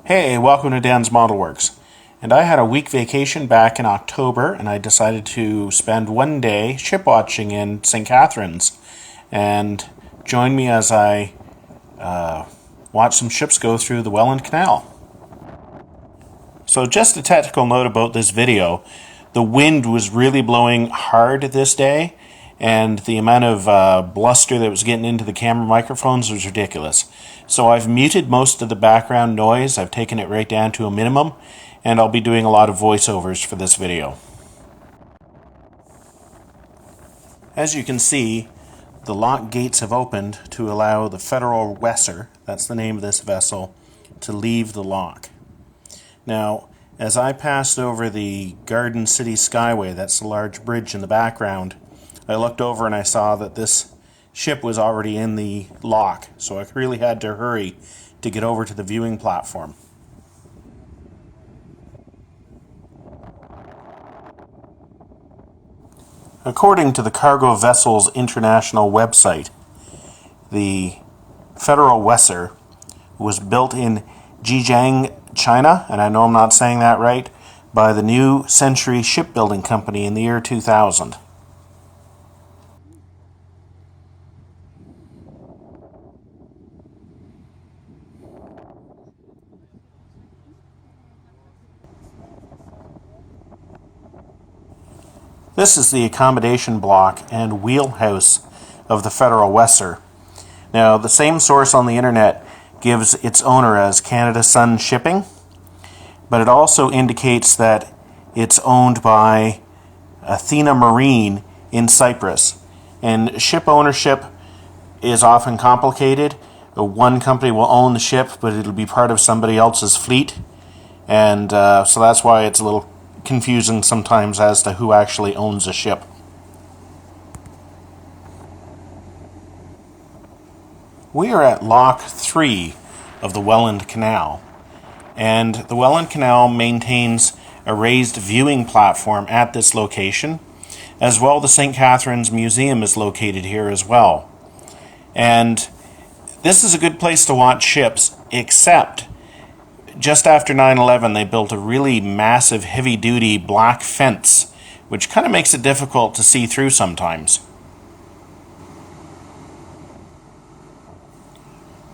Hey, welcome to Dansmodelworx. And I had a week vacation back in October, and I decided to spend one day ship watching in St. Catharines. And join me as I watch some ships go through the Welland Canal. So just a technical note about this video. The wind was really blowing hard this day, and the amount of bluster that was getting into the camera microphones was ridiculous. So I've muted most of the background noise. I've taken it right down to a minimum, and I'll be doing a lot of voiceovers for this video. As you can see, the lock gates have opened to allow the Federal Wesser, that's the name of this vessel, to leave the lock. Now, as I passed over the Garden City Skyway, that's the large bridge in the background, I looked over and I saw that this ship was already in the lock, so I really had to hurry to get over to the viewing platform. According to the Cargo Vessels International website, the Federal Wesser was built in Zhejiang, China, and I know I'm not saying that right, by the New Century Shipbuilding Company in the year 2000. This is the accommodation block and wheelhouse of the Federal Wesser. Now, the same source on the internet gives its owner as Canada Sun Shipping, but it also indicates that it's owned by Athena Marine in Cyprus. And ship ownership is often complicated. One company will own the ship, but it'll be part of somebody else's fleet. And so that's why it's a little confusing sometimes as to who actually owns a ship. We are at Lock 3 of the Welland Canal, and the Welland Canal maintains a raised viewing platform at this location. As well, the St. Catharines Museum is located here as well. And this is a good place to watch ships, except just after 9/11 they built a really massive heavy-duty black fence, which kind of makes it difficult to see through sometimes.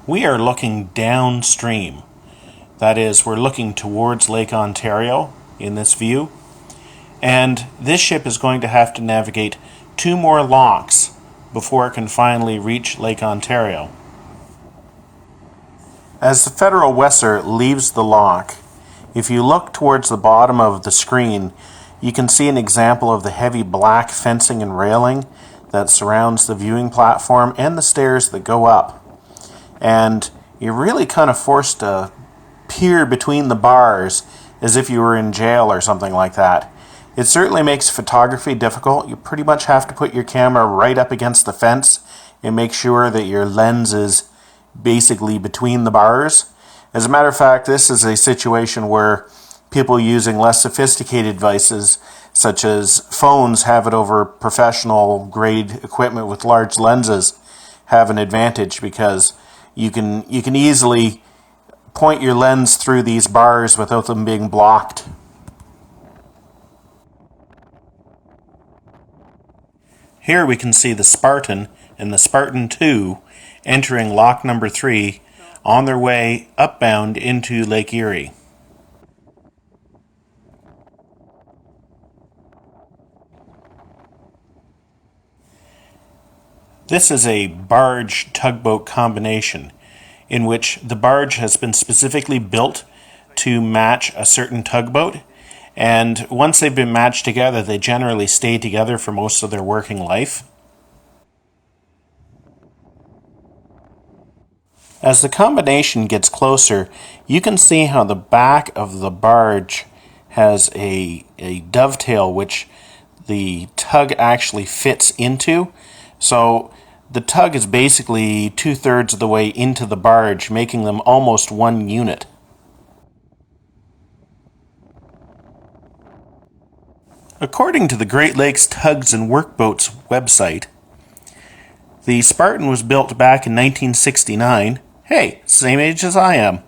We are looking downstream. That is, we're looking towards Lake Ontario in this view. And this ship is going to have to navigate 2 more locks before it can finally reach Lake Ontario. As the Federal Wesser leaves the lock, if you look towards the bottom of the screen, you can see an example of the heavy black fencing and railing that surrounds the viewing platform and the stairs that go up. And you're really kind of forced to peer between the bars as if you were in jail or something like that. It certainly makes photography difficult. You pretty much have to put your camera right up against the fence and make sure that your lens is basically between the bars. As a matter of fact, this is a situation where people using less sophisticated devices, such as phones, have it over professional grade equipment with large lenses, have an advantage because you can easily point your lens through these bars without them being blocked. Here we can see the Spartan and the Spartan 2 entering lock number 3 on their way upbound into Lake Erie. This is a barge tugboat combination in which the barge has been specifically built to match a certain tugboat, and once they've been matched together, they generally stay together for most of their working life. As the combination gets closer, you can see how the back of the barge has a dovetail which the tug actually fits into. So the tug is basically 2/3 of the way into the barge, making them almost one unit. According to the Great Lakes Tugs and Workboats website, the Spartan was built back in 1969. Hey, same age as I am.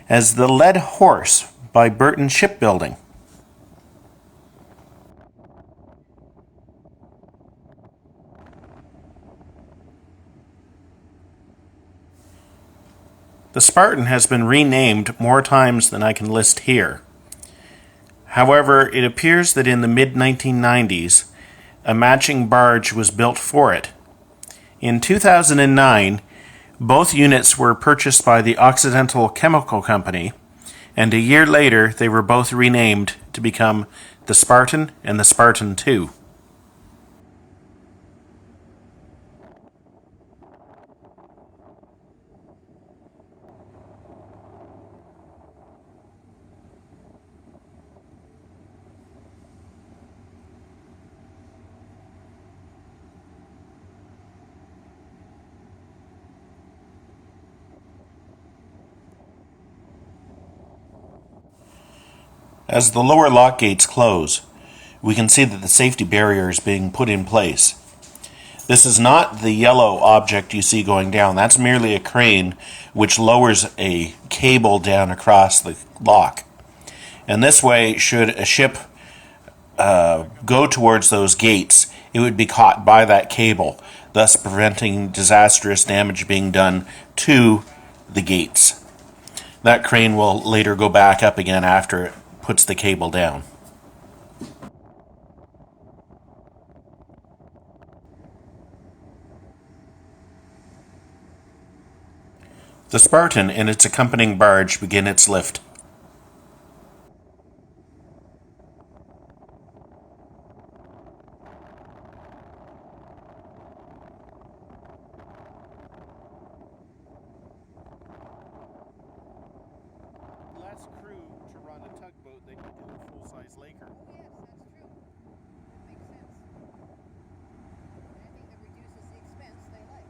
as the Lead Horse by Burton Shipbuilding. The Spartan has been renamed more times than I can list here. However, it appears that in the mid-1990s, a matching barge was built for it. In 2009, both units were purchased by the Occidental Chemical Company, and a year later they were both renamed to become the Spartan and the Spartan II. As the lower lock gates close, we can see that the safety barrier is being put in place. This is not the yellow object you see going down. That's merely a crane which lowers a cable down across the lock. And this way, should a ship go towards those gates, it would be caught by that cable, thus preventing disastrous damage being done to the gates. That crane will later go back up again after it puts the cable down. The Spartan and its accompanying barge begin its lift. Less crew to run a tugboat than you do a full-size laker. Oh yes, that's true. That makes sense. Anything that reduces the expense, they like.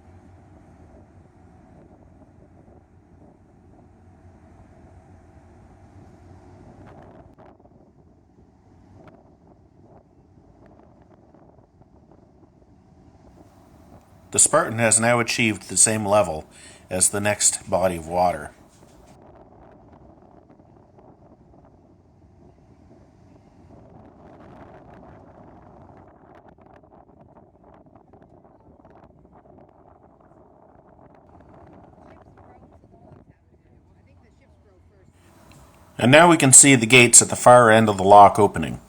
The Spartan has now achieved the same level as the next body of water. I think the ships broke first. And now we can see the gates at the far end of the lock opening.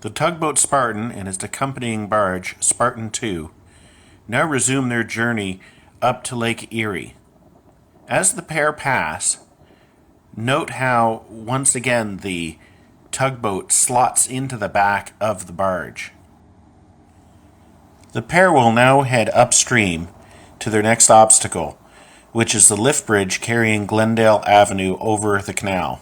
The tugboat Spartan and its accompanying barge, Spartan II, now resume their journey up to Lake Erie. As the pair pass, note how, once again, the tugboat slots into the back of the barge. The pair will now head upstream to their next obstacle, which is the lift bridge carrying Glendale Avenue over the canal.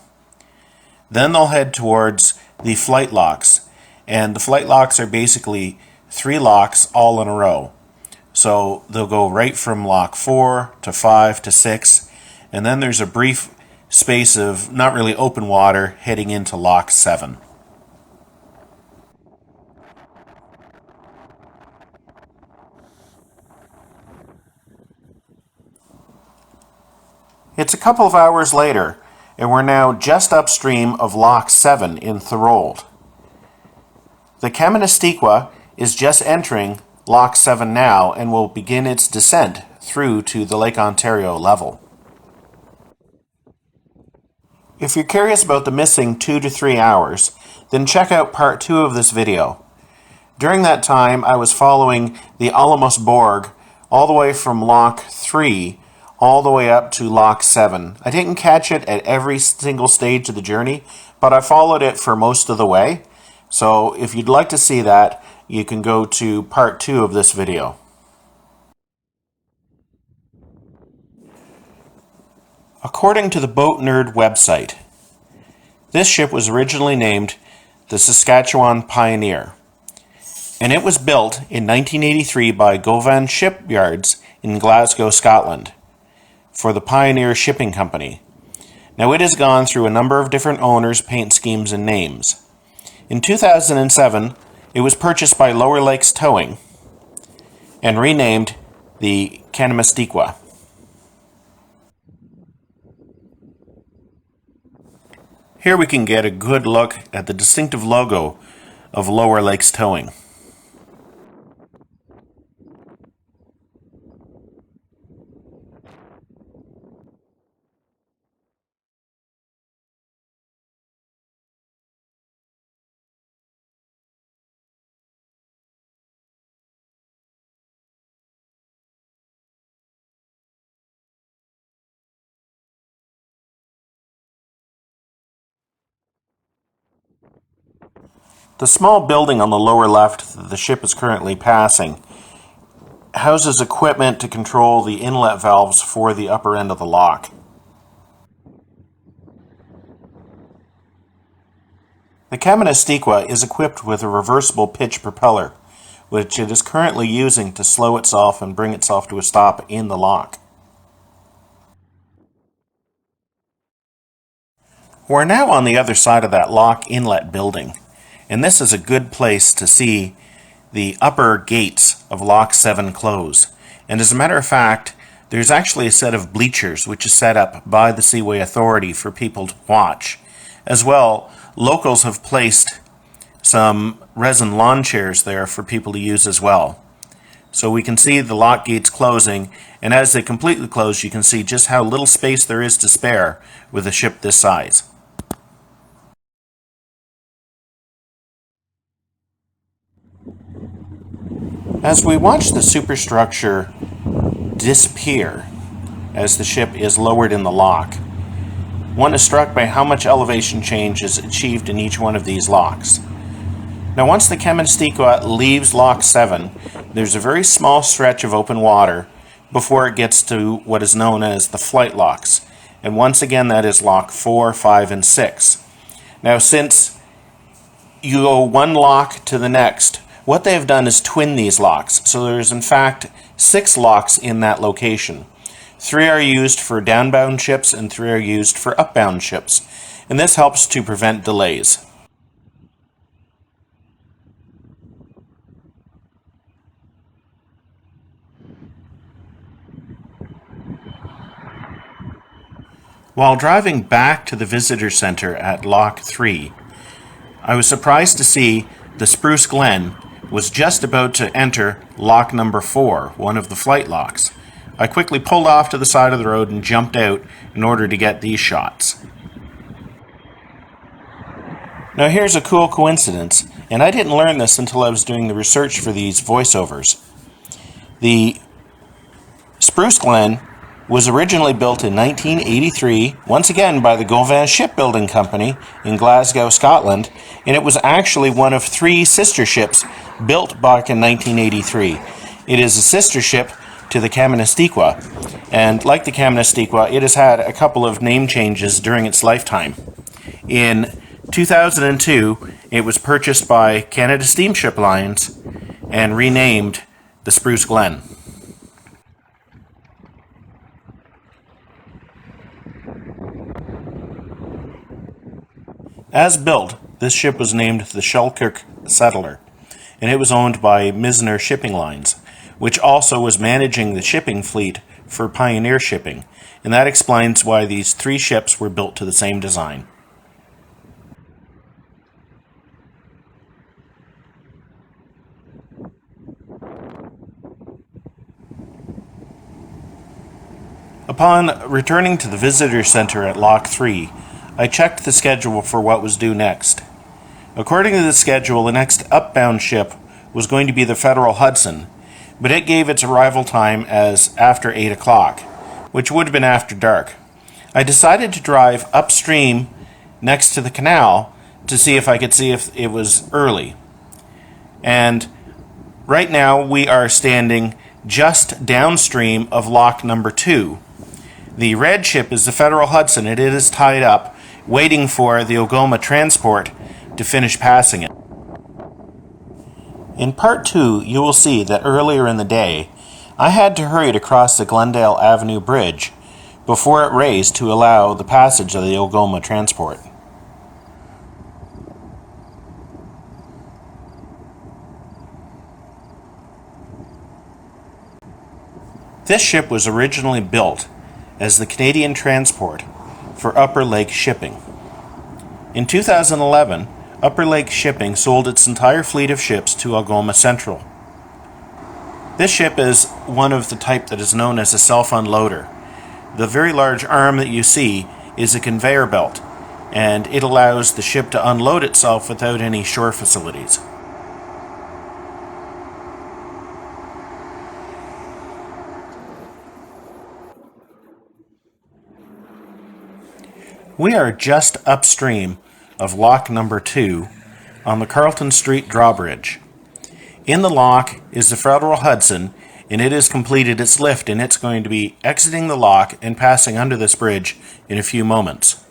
Then they'll head towards the flight locks, and the flight locks are basically 3 locks all in a row. So they'll go right from lock 4 to 5 to 6, and then there's a brief space of not really open water heading into lock 7. It's a couple of hours later, and we're now just upstream of lock 7 in Thorold. The Kaministiquia is just entering lock 7 now and will begin its descent through to the Lake Ontario level. If you're curious about the missing 2 to 3 hours, then check out part 2 of this video. During that time, I was following the Algoma Borg all the way from lock 3 all the way up to lock 7. I didn't catch it at every single stage of the journey, but I followed it for most of the way. So if you'd like to see that, you can go to part 2 of this video. According to the Boat Nerd website, This ship was originally named the Saskatchewan Pioneer, and it was built in 1983 by Govan Shipyards in Glasgow, Scotland, for the Pioneer Shipping Company. Now it has gone through a number of different owners, paint schemes, and names. In 2007, it was purchased by Lower Lakes Towing and renamed the Kaministiquia. Here we can get a good look at the distinctive logo of Lower Lakes Towing. The small building on the lower left that the ship is currently passing houses equipment to control the inlet valves for the upper end of the lock. The Kaministiquia is equipped with a reversible pitch propeller, which it is currently using to slow itself and bring itself to a stop in the lock. We're now on the other side of that lock inlet building, and this is a good place to see the upper gates of Lock 7 close. And as a matter of fact, there's actually a set of bleachers which is set up by the Seaway Authority for people to watch. As well, locals have placed some resin lawn chairs there for people to use as well. So we can see the lock gates closing, and as they completely close, you can see just how little space there is to spare with a ship this size. As we watch the superstructure disappear as the ship is lowered in the lock, one is struck by how much elevation change is achieved in each one of these locks. Now once the Kaministiquia leaves Lock 7, there's a very small stretch of open water before it gets to what is known as the flight locks. And once again that is Lock 4, 5, and 6. Now since you go one lock to the next, what they have done is twin these locks. So there's in fact 6 locks in that location. 3 are used for downbound ships and 3 are used for upbound ships. And this helps to prevent delays. While driving back to the visitor center at Lock 3, I was surprised to see the Spruce Glen was just about to enter lock number 4, one of the flight locks. I quickly pulled off to the side of the road and jumped out in order to get these shots. Now here's a cool coincidence, and I didn't learn this until I was doing the research for these voiceovers. The Spruce Glen was originally built in 1983, once again by the Govan Shipbuilding Company in Glasgow, Scotland, and it was actually one of 3 sister ships built back in 1983. It is a sister ship to the Kaministiquia, and like the Kaministiquia, it has had a couple of name changes during its lifetime. In 2002, it was purchased by Canada Steamship Lines and renamed the Spruce Glen. As built, this ship was named the Selkirk Settler, and it was owned by Misner Shipping Lines, which also was managing the shipping fleet for Pioneer Shipping, and that explains why these 3 ships were built to the same design. Upon returning to the visitor center at Lock 3, I checked the schedule for what was due next. According to the schedule, the next upbound ship was going to be the Federal Hudson, but it gave its arrival time as after 8 o'clock, which would have been after dark. I decided to drive upstream next to the canal to see if I could see if it was early. And right now we are standing just downstream of lock number 2. The red ship is the Federal Hudson, and it is tied up, waiting for the Algoma transport to finish passing it. In part 2, you will see that earlier in the day, I had to hurry to cross the Glendale Avenue Bridge before it raised to allow the passage of the Algoma transport. This ship was originally built as the Canadian transport for Upper Lake Shipping. In 2011, Upper Lake Shipping sold its entire fleet of ships to Algoma Central. This ship is one of the type that is known as a self-unloader. The very large arm that you see is a conveyor belt, and it allows the ship to unload itself without any shore facilities. We are just upstream of lock number 2 on the Carlton Street drawbridge. In the lock is the Federal Hudson, and it has completed its lift, and it's going to be exiting the lock and passing under this bridge in a few moments.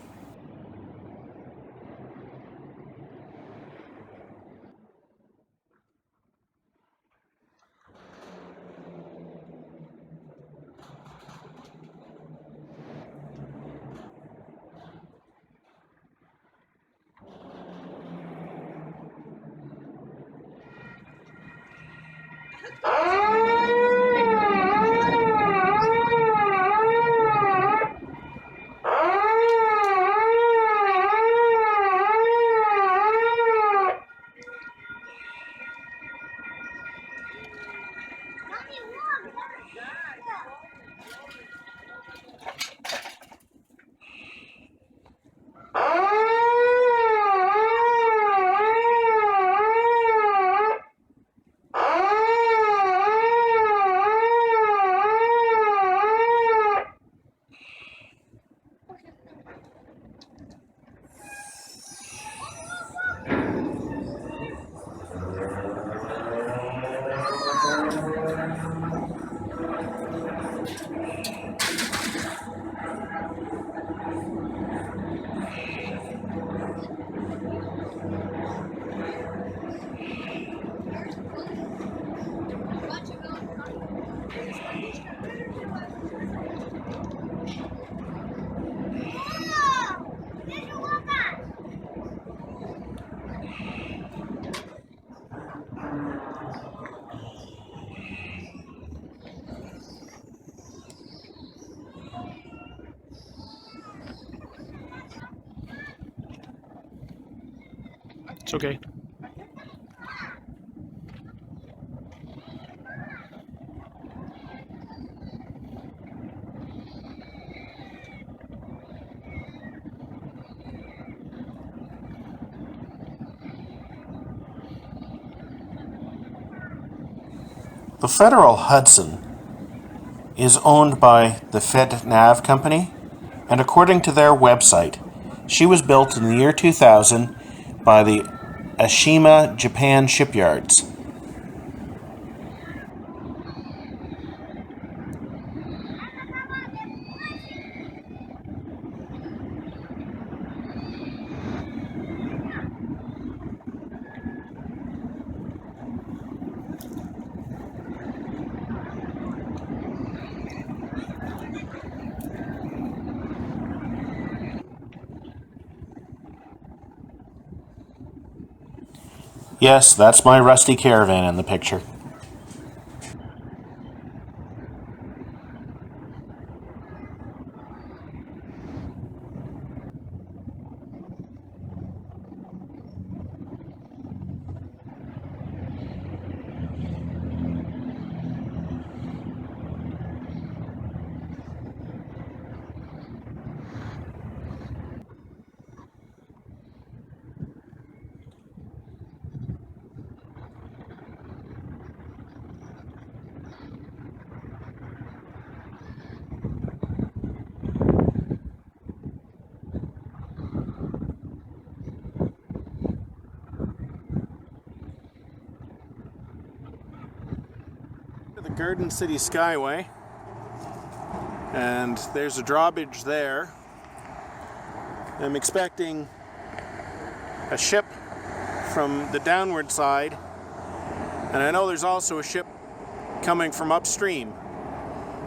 It's okay. The Federal Hudson is owned by the FedNav company, and according to their website, she was built in the year 2000 by the Ashima Japan shipyards. Yes, that's my rusty caravan in the picture. The Garden City Skyway, and there's a drawbridge there. I'm expecting a ship from the downward side, and I know there's also a ship coming from upstream.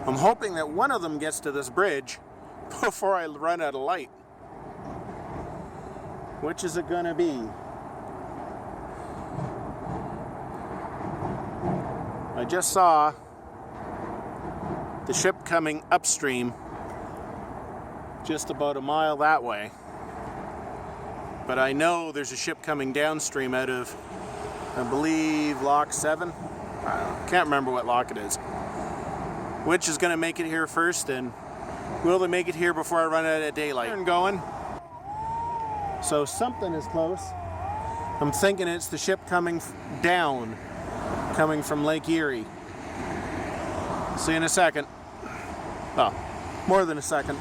I'm hoping that one of them gets to this bridge before I run out of light. Which is it gonna be? I just saw the ship coming upstream just about a mile that way. But I know there's a ship coming downstream out of, I believe, Lock 7. I can't remember what lock it is. Which is going to make it here first, and will they make it here before I run out of daylight? Turn going. So something is close. I'm thinking it's the ship coming down, coming from Lake Erie. See you in a second. Oh, more than a second.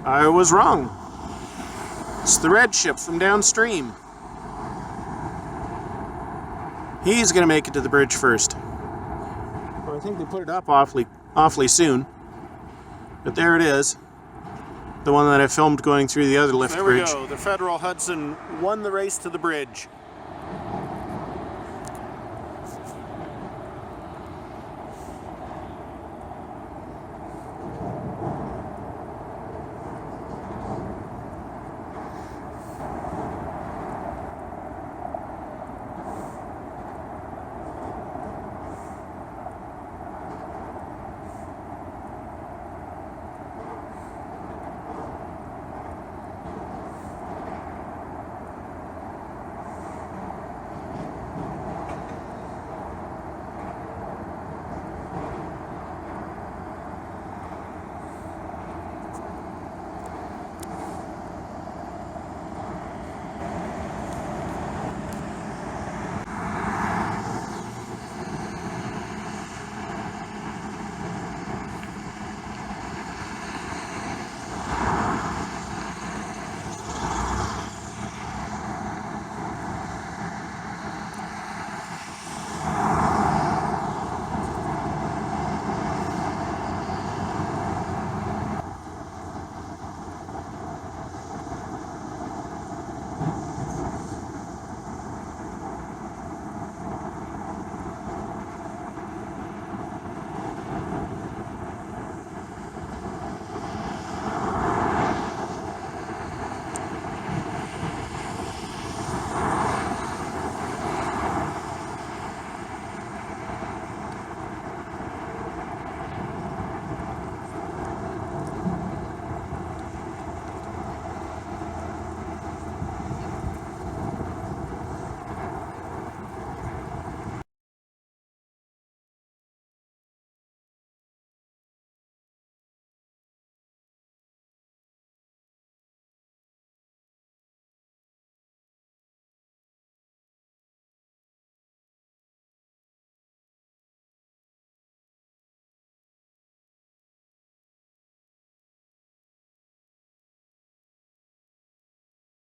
I was wrong. It's the red ship from downstream. He's gonna make it to the bridge first. Well, I think they put it up awfully soon. But there it is. The one that I filmed going through the other lift bridge. There we go. The Federal Hudson won the race to the bridge.